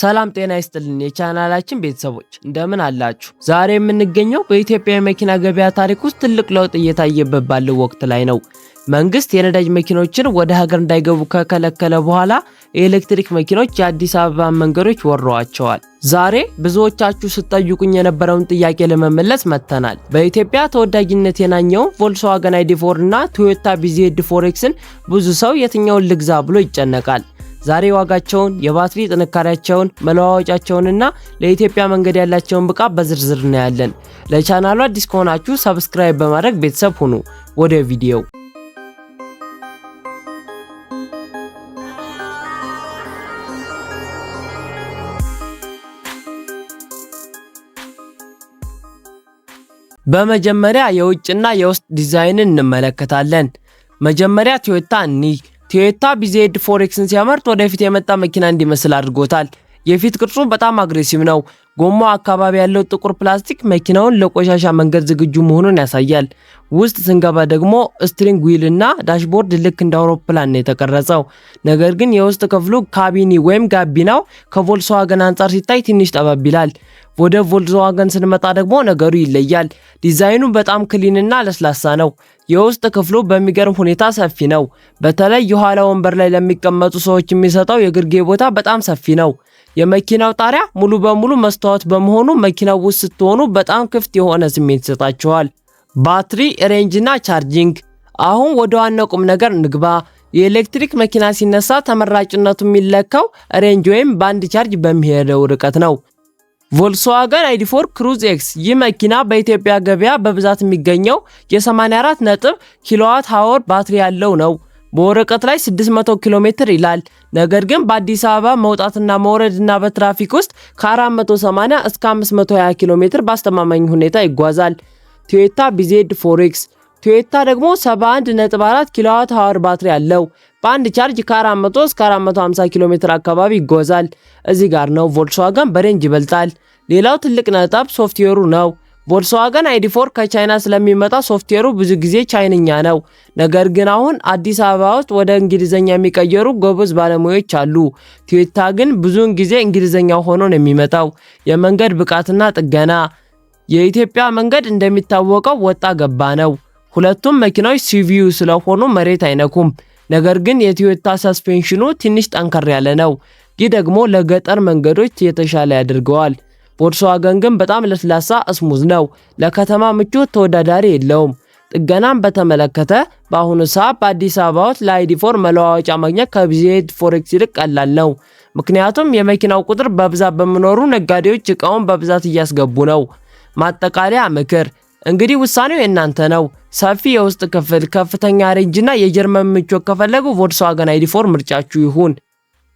ሰላም ጤና ይስጥልን የቻናላችን ቤተሰቦች እንደምን አላችሁ? ዛሬ የምንገኘው በኢትዮጵያ የመኪና ገበያ ታሪክ ውስጥ ትልቅ ለውጥ እየታየበት ባለው ወቅት ላይ ነው። መንግስት የነዳጅ መኪኖችን ወደ ሀገር እንዳይገቡ ከከለከለ በኋላ የኤሌክትሪክ መኪኖች የአዲስ አበባ መንገዶች ወረዋቸዋል። ዛሬ ብዙዎቻችሁ ስትጠይቁኝ የነበረውን ጥያቄ ለመመለስ መጥተናል። በኢትዮጵያ ተወዳጅነት የናኘው ቮልክስዋገን ID.4 እና ቶዮታ BZ4Xን ብዙ ሰው የትኛውን ልግዛ ብሎ ይጨነቃል። ዛሬ ዋጋቸውን፣ የባትሪ ጥንካሬያቸውን፣ መለዋወጫቸውንና ለኢትዮጵያ መንገድ ያላቸውን ብቃት በዝርዝር እናያለን። ለቻናሉ አዲስ ከሆናችሁ ሰብስክራይብ በማድረግ ቤተሰብ ሁኑ። ወደ ቪዲዮው በመጀመሪያ የውጭና የውስጥ ዲዛይንን እንመለከታለን። መጀመሪያ ቶዮታ ቶዮታ BZ4Xን ሲያመርት ወደፊት የመጣ መኪና እንዲመስል አድርጎታል። የፊት ቅርጹ በጣም አግሬሲቭ ነው። ጎማው አካባቢ ያለው ጥቁር ፕላስቲክ መኪናውን ለቆሻሻ መንገድ ዝግጁ መሆኑን ያሳያል። ውስጥ ስንገባ ደግሞ ስትሪንግ ዊል እና ዳሽቦርድ ልክ እንደ አውሮፕላን ነው የተቀረጸው። ነገር ግን የውስጥ ክፍሉ ካቢኒ ወይም ጋቢናው ከቮልክስዋገን አንጻር ሲታይ ትንሽ ጠበብ ይላል። ወደ ቮልክስዋገን ስንመጣ ደግሞ ነገሩ ይለያል። ዲዛይኑ በጣም ክሊን እና ለስላሳ ነው። የውስጥ ክፍሉ በሚገርም ሁኔታ ሰፊ ነው። በተለይ የኋላ ወንበር ላይ ለሚቀመጡ ሰዎች የሚሰጠው የግርጌ ቦታ በጣም ሰፊ ነው። የመኪናው ጣሪያ ሙሉ በሙሉ መስታወት በመሆኑ መኪናው ውስጥ ስትሆኑ በጣም ክፍት የሆነ ስሜት ይሰጣችኋል። ባትሪ፣ ሬንጅ እና ቻርጂንግ። አሁን ወደ ዋናው ቁም ነገር እንግባ። የኤሌክትሪክ መኪና ሲነሳ ተመራጭነቱ የሚለካው ሬንጅ ወይም በአንድ ቻርጅ በሚሄደው ርቀት ነው። ቮልክስዋገን ID.4 ክሩዝ ኤክስ ይህ መኪና በኢትዮጵያ ገበያ በብዛት የሚገኘው የ84 ነጥብ ኪሎዋት ሃወር ባትሪ ያለው ነው። በወረቀት ላይ 600 ኪሎ ሜትር ይላል። ነገር ግን በአዲስ አበባ መውጣትና መውረድና በትራፊክ ውስጥ ከ480 እስከ 520 ኪሎ ሜትር በአስተማማኝ ሁኔታ ይጓዛል። ቶዮታ BZ4X ቶዮታ ደግሞ 71.4 ኪሎዋት ሃወር ባትሪ አለው። በአንድ ቻርጅ ከ400 እስከ 450 ኪሎ ሜትር አካባቢ ይጓዛል። እዚህ ጋር ነው ቮልክስዋገን በሬንጅ ይበልጣል። ሌላው ትልቅ ነጥብ ሶፍትዌሩ ነው። ቮልክስዋገን ID.4 ከቻይና ስለሚመጣ ሶፍትዌሩ ብዙ ጊዜ ቻይንኛ ነው። ነገር ግን አሁን አዲስ አበባ ውስጥ ወደ እንግሊዘኛ የሚቀየሩ ጎበዝ ባለሙያዎች አሉ። ቶዮታ ግን ብዙውን ጊዜ እንግሊዘኛ ሆኖ ነው የሚመጣው። የመንገድ ብቃትና ጥገና የኢትዮጵያ መንገድ እንደሚታወቀው ወጣ ገባ ነው። ሁለቱም መኪናዎች CVU ስለሆኑ መሬት አይነኩም። ነገር ግን የቶዮታ ሰስፔንሽኑ ትንሽ ጠንከር ያለ ነው። ይህ ደግሞ ለገጠር መንገዶች የተሻለ ያደርገዋል። ቮልክስዋገን ግን በጣም ለስላሳ ስሙዝ ነው። ለከተማ ምቾት ተወዳዳሪ የለውም። ጥገናን በተመለከተ በአሁኑ ሰዓት በአዲስ አበባ ውስጥ ለID.4 መለዋወጫ ማግኘት ከBZ4X ይልቅ ቀላል ነው። ምክንያቱም የመኪናው ቁጥር በብዛት በመኖሩ ነጋዴዎች እቃውን በብዛት እያስገቡ ነው። ማጠቃለያ ምክር እንግዲህ ውሳኔው የእናንተ ነው። ሰፊ የውስጥ ክፍል፣ ከፍተኛ ሬንጅ እና የጀርመን ምቾት ከፈለጉ ቮልክስዋገን ID.4 ምርጫችሁ ይሁን።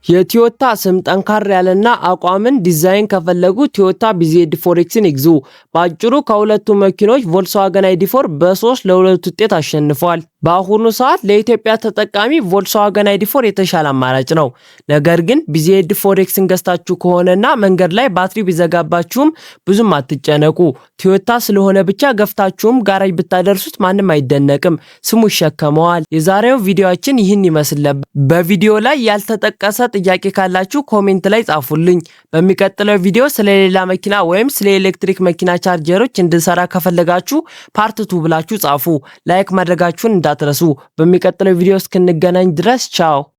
የቶዮታ ስም ጠንካራ ያለና አቋምን ዲዛይን ከፈለጉ ቶዮታ BZ4Xን ይግዙ። በአጭሩ ከሁለቱ መኪኖች ቮልክስዋገን ID.4 በ3 ለ2 ውጤት አሸንፏል። በአሁኑ ሰዓት ለኢትዮጵያ ተጠቃሚ ቮልክስዋገን ID.4 የተሻለ አማራጭ ነው። ነገር ግን BZ4Xን ገዝታችሁ ከሆነና መንገድ ላይ ባትሪ ቢዘጋባችሁም ብዙም አትጨነቁ። ቶዮታ ስለሆነ ብቻ ገፍታችሁም ጋራጅ ብታደርሱት ማንም አይደነቅም፣ ስሙ ይሸከመዋል። የዛሬው ቪዲዮአችን ይህን ይመስል ነበር። በቪዲዮ ላይ ያልተጠቀሰ ጥያቄ ካላችሁ ኮሜንት ላይ ጻፉልኝ። በሚቀጥለው ቪዲዮ ስለሌላ መኪና ወይም ስለ ኤሌክትሪክ መኪና ቻርጀሮች እንድንሰራ ከፈለጋችሁ ፓርት 2 ብላችሁ ጻፉ። ላይክ ማድረጋችሁን እንዳትረሱ። በሚቀጥለው ቪዲዮ እስክንገናኝ ድረስ ቻው።